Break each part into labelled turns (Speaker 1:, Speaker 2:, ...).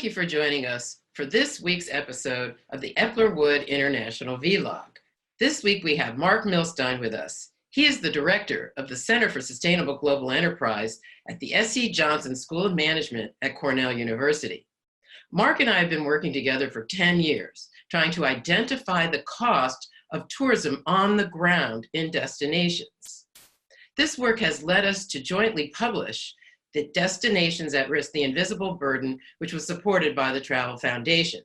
Speaker 1: you for joining us for this week's episode of the Epler Wood International Vlog. This week we have Mark Milstein with us. He is the director of the Center for Sustainable Global Enterprise at the S.C. Johnson School of Management at Cornell University. Mark and I have been working together for 10 years, trying to identify the cost of tourism on the ground in destinations. This work has led us to jointly publish the Destinations at Risk, the Invisible Burden, which was supported by the Travel Foundation.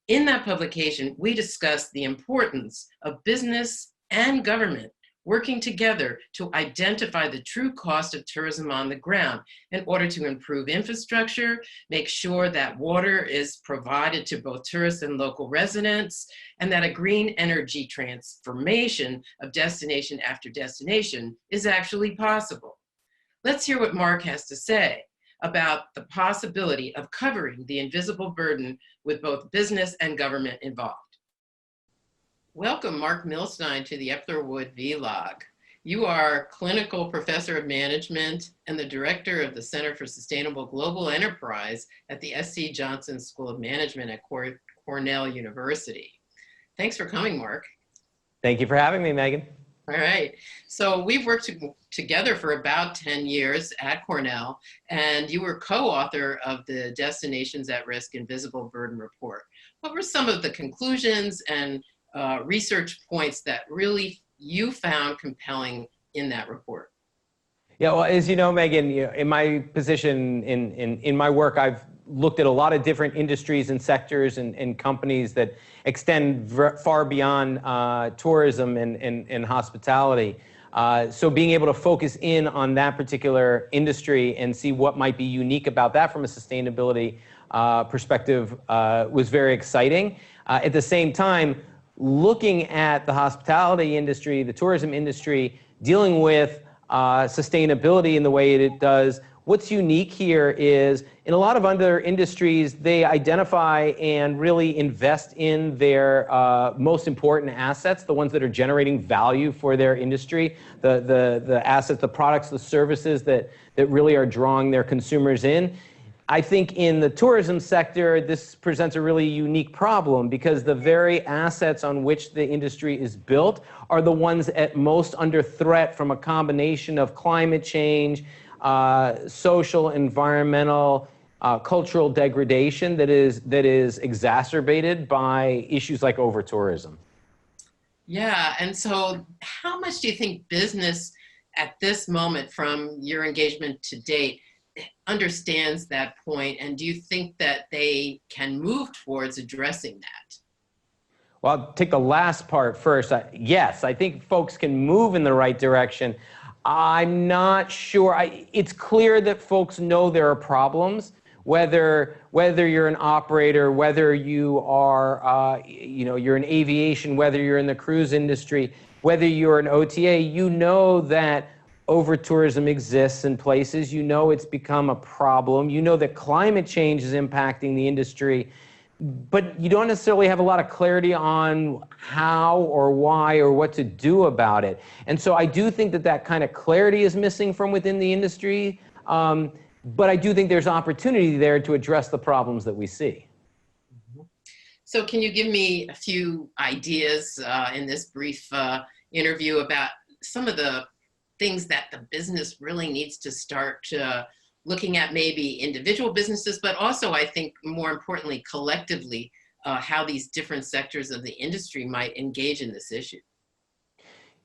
Speaker 1: In that publication, we discussed the importance of business and government working together to identify the true cost of tourism on the ground in order to improve infrastructure, make sure that water is provided to both tourists and local residents, and that a green energy transformation of destination after destination is actually possible. Let's hear what Mark has to say about the possibility of covering the invisible burden with both business and government involved. Welcome, Mark Milstein, to the Epler Wood Vlog. You are clinical professor of management and the director of the Center for Sustainable Global Enterprise at the S.C. Johnson School of Management at Cornell University. Thanks for coming, Mark.
Speaker 2: Thank you for having me, Megan.
Speaker 1: All right. So we've worked together for about 10 years at Cornell, and you were co-author of the Destinations at Risk Invisible Burden Report. What were some of the conclusions and research points that really you found compelling in that report?
Speaker 2: Yeah, well, as you know, Megan, in my position, in my work, I've looked at a lot of different industries and sectors and companies that extend far beyond tourism and hospitality. So being able to focus in on that particular industry and see what might be unique about that from a sustainability perspective was very exciting. At the same time, looking at the hospitality industry, the tourism industry, dealing with sustainability in the way it does, what's unique here is in a lot of other industries, they identify and really invest in their most important assets, the ones that are generating value for their industry, the assets, the products, the services that really are drawing their consumers in. I think in the tourism sector, this presents a really unique problem because the very assets on which the industry is built are the ones at most under threat from a combination of climate change, social, environmental, cultural degradation that is exacerbated by issues like over-tourism.
Speaker 1: Yeah, and so how much do you think business at this moment from your engagement to date understands that point, and do you think that they can move towards addressing that?
Speaker 2: Well, I'll take the last part first. Yes, I think folks can move in the right direction. I'm not sure. It's clear that folks know there are problems, whether you're an operator, whether you are, you're in aviation, whether you're in the cruise industry, whether you're an OTA, you know that over-tourism exists in places. You know it's become a problem. You know that climate change is impacting the industry, but you don't necessarily have a lot of clarity on how or why or what to do about it. And so I do think that kind of clarity is missing from within the industry, but I do think there's opportunity there to address the problems that we see.
Speaker 1: So can you give me a few ideas in this brief interview about some of the things that the business really needs to start looking at, maybe individual businesses, but also I think more importantly, collectively, how these different sectors of the industry might engage in this issue?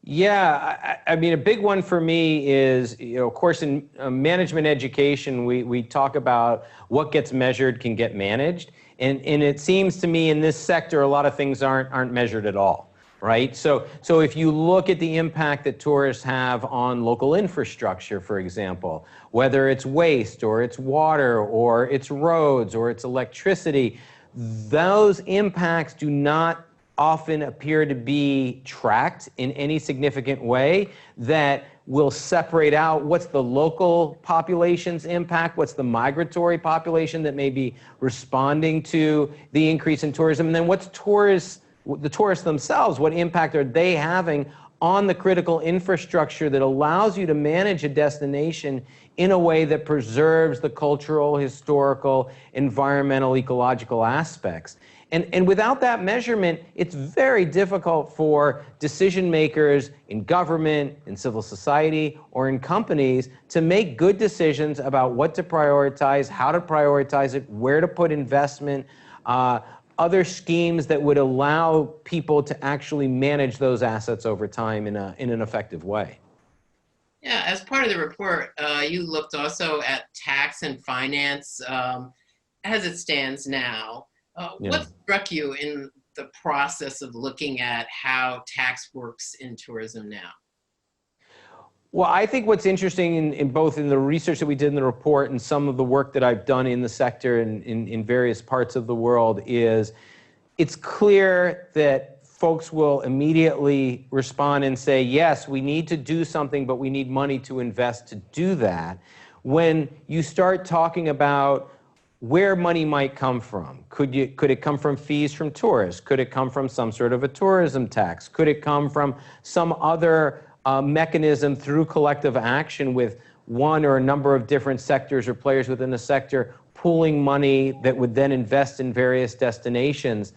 Speaker 2: Yeah, I mean, a big one for me is, of course, in management education, we talk about what gets measured can get managed. And it seems to me in this sector, a lot of things aren't measured at all. Right? So if you look at the impact that tourists have on local infrastructure, for example, whether it's waste or it's water or it's roads or it's electricity, those impacts do not often appear to be tracked in any significant way that will separate out what's the local population's impact, what's the migratory population that may be responding to the increase in tourism, and then what's the tourists themselves, what impact are they having on the critical infrastructure that allows you to manage a destination in a way that preserves the cultural, historical, environmental, ecological aspects. And without that measurement, it's very difficult for decision makers in government, in civil society, or in companies to make good decisions about what to prioritize, how to prioritize it, where to put investment, other schemes that would allow people to actually manage those assets over time in an effective way.
Speaker 1: Yeah, as part of the report, you looked also at tax and finance as it stands now. What struck you in the process of looking at how tax works in tourism now?
Speaker 2: Well, I think what's interesting in both in the research that we did in the report and some of the work that I've done in the sector in various parts of the world is it's clear that folks will immediately respond and say, yes, we need to do something, but we need money to invest to do that. When you start talking about where money might come from, could it come from fees from tourists? Could it come from some sort of a tourism tax? Could it come from some other mechanism through collective action with one or a number of different sectors or players within a sector pooling money that would then invest in various destinations?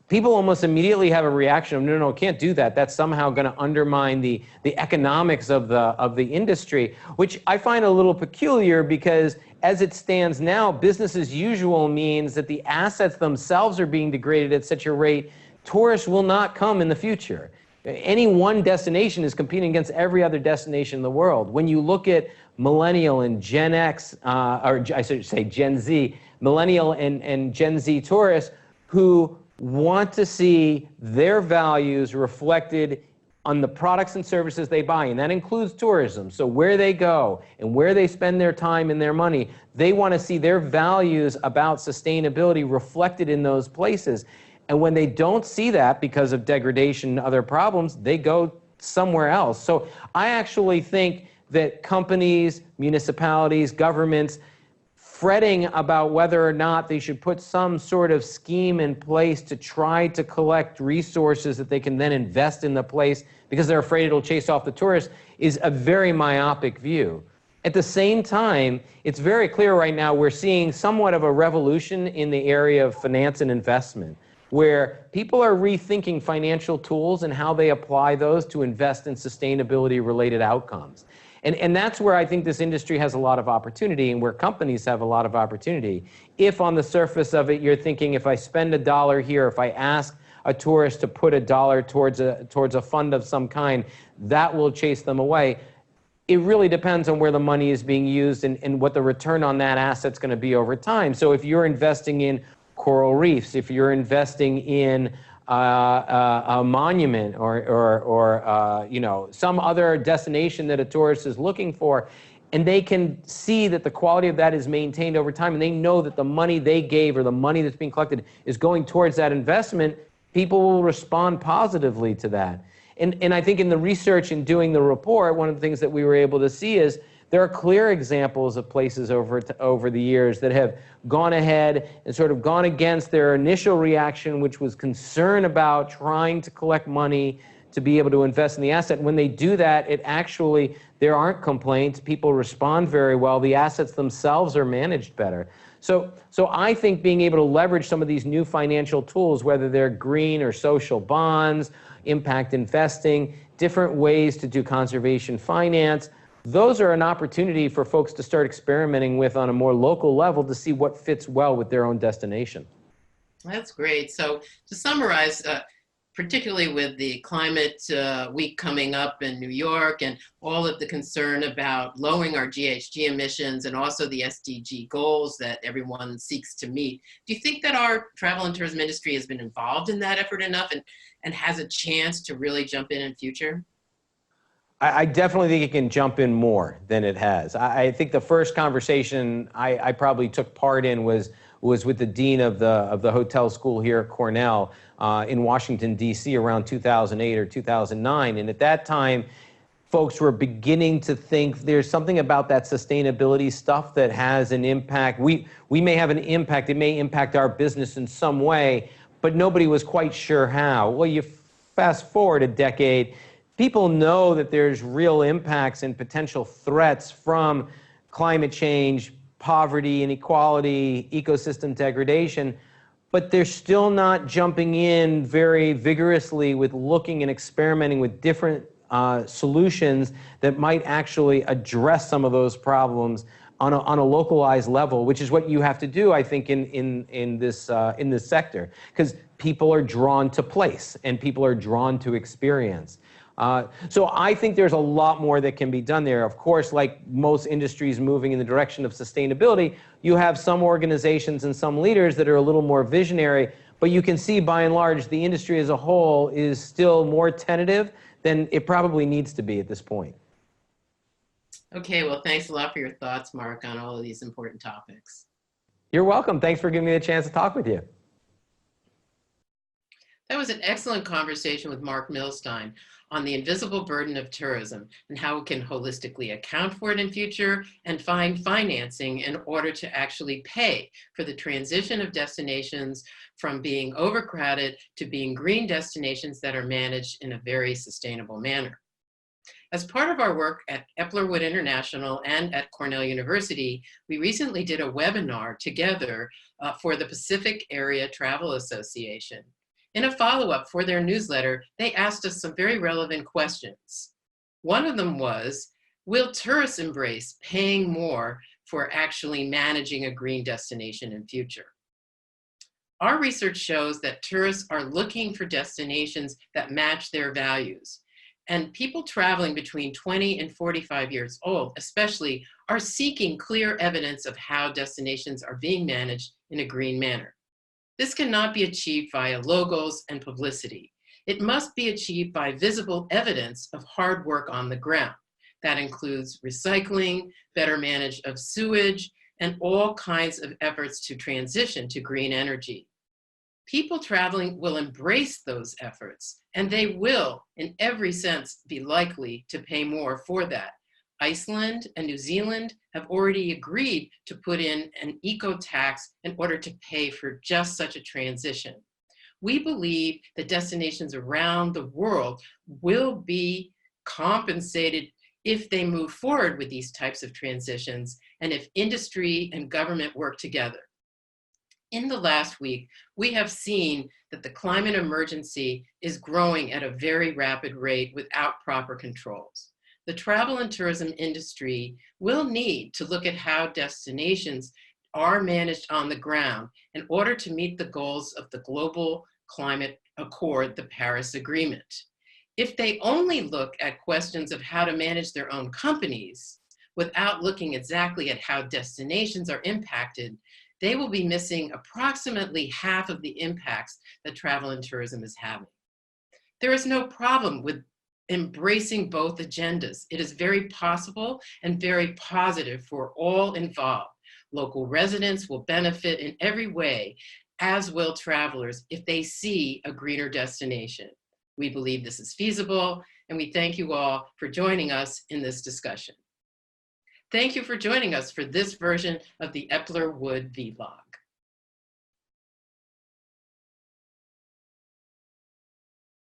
Speaker 2: People almost immediately have a reaction of, no, can't do that. That's somehow going to undermine the economics of the industry, which I find a little peculiar because as it stands now, business as usual means that the assets themselves are being degraded at such a rate, tourists will not come in the future. Any one destination is competing against every other destination in the world. When you look at millennial and Gen X, or I should say Gen Z, millennial and Gen Z tourists who want to see their values reflected on the products and services they buy, and that includes tourism. So where they go and where they spend their time and their money, they want to see their values about sustainability reflected in those places. And when they don't see that because of degradation and other problems, they go somewhere else. So I actually think that companies, municipalities, governments, fretting about whether or not they should put some sort of scheme in place to try to collect resources that they can then invest in the place because they're afraid it'll chase off the tourists is a very myopic view. At the same time, it's very clear right now we're seeing somewhat of a revolution in the area of finance and investment, where people are rethinking financial tools and how they apply those to invest in sustainability-related outcomes. And that's where I think this industry has a lot of opportunity and where companies have a lot of opportunity. If on the surface of it, you're thinking, if I spend $1 here, if I ask a tourist to put $1 towards a fund of some kind, that will chase them away. It really depends on where the money is being used and what the return on that asset's going to be over time. So if you're investing in coral reefs, if you're investing in a monument or you know, some other destination that a tourist is looking for, and they can see that the quality of that is maintained over time, and they know that the money they gave or the money that's being collected is going towards that investment, people will respond positively to that. And I think in the research and doing the report, one of the things that we were able to see is there are clear examples of places over the years that have gone ahead and sort of gone against their initial reaction, which was concern about trying to collect money to be able to invest in the asset. And when they do that, it actually, there aren't complaints. People respond very well. The assets themselves are managed better. So I think being able to leverage some of these new financial tools, whether they're green or social bonds, impact investing, different ways to do conservation finance, those are an opportunity for folks to start experimenting with on a more local level to see what fits well with their own destination.
Speaker 1: That's great. So to summarize, particularly with the climate week coming up in New York and all of the concern about lowering our GHG emissions and also the SDG goals that everyone seeks to meet, do you think that our travel and tourism industry has been involved in that effort enough and has a chance to really jump in future?
Speaker 2: I definitely think it can jump in more than it has. I think the first conversation I probably took part in was with the dean of the hotel school here at Cornell in Washington, D.C. around 2008 or 2009. And at that time, folks were beginning to think there's something about that sustainability stuff that has an impact. We may have an impact. It may impact our business in some way, but nobody was quite sure how. Well, you fast forward a decade, people know that there's real impacts and potential threats from climate change, poverty, inequality, ecosystem degradation, but they're still not jumping in very vigorously with looking and experimenting with different solutions that might actually address some of those problems on a localized level, which is what you have to do, I think, in this sector, because people are drawn to place and people are drawn to experience. So I think there's a lot more that can be done there. Of course, like most industries moving in the direction of sustainability, you have some organizations and some leaders that are a little more visionary, but you can see by and large the industry as a whole is still more tentative than it probably needs to be at this point.
Speaker 1: Okay, well, thanks a lot for your thoughts, Mark, on all of these important topics.
Speaker 2: You're welcome. Thanks for giving me a chance to talk with you.
Speaker 1: That was an excellent conversation with Mark Milstein on the invisible burden of tourism and how it can holistically account for it in future and find financing in order to actually pay for the transition of destinations from being overcrowded to being green destinations that are managed in a very sustainable manner. As part of our work at Epler Wood International and at Cornell University, we recently did a webinar together for the Pacific Area Travel Association. In a follow-up for their newsletter, they asked us some very relevant questions. One of them was, will tourists embrace paying more for actually managing a green destination in future? Our research shows that tourists are looking for destinations that match their values. And people traveling between 20 and 45 years old, especially, are seeking clear evidence of how destinations are being managed in a green manner. This cannot be achieved via logos and publicity. It must be achieved by visible evidence of hard work on the ground. That includes recycling, better management of sewage, and all kinds of efforts to transition to green energy. People traveling will embrace those efforts, and they will, in every sense, be likely to pay more for that. Iceland and New Zealand have already agreed to put in an eco-tax in order to pay for just such a transition. We believe that destinations around the world will be compensated if they move forward with these types of transitions and if industry and government work together. In the last week, we have seen that the climate emergency is growing at a very rapid rate without proper controls. The travel and tourism industry will need to look at how destinations are managed on the ground in order to meet the goals of the Global Climate Accord, the Paris Agreement. If they only look at questions of how to manage their own companies without looking exactly at how destinations are impacted, they will be missing approximately half of the impacts that travel and tourism is having. There is no problem with embracing both agendas. It is very possible and very positive for all involved. Local residents will benefit in every way, as will travelers, if they see a greener destination. We believe this is feasible, and we thank you all for joining us in this discussion. Thank you for joining us for this version of the Epler Wood vlog.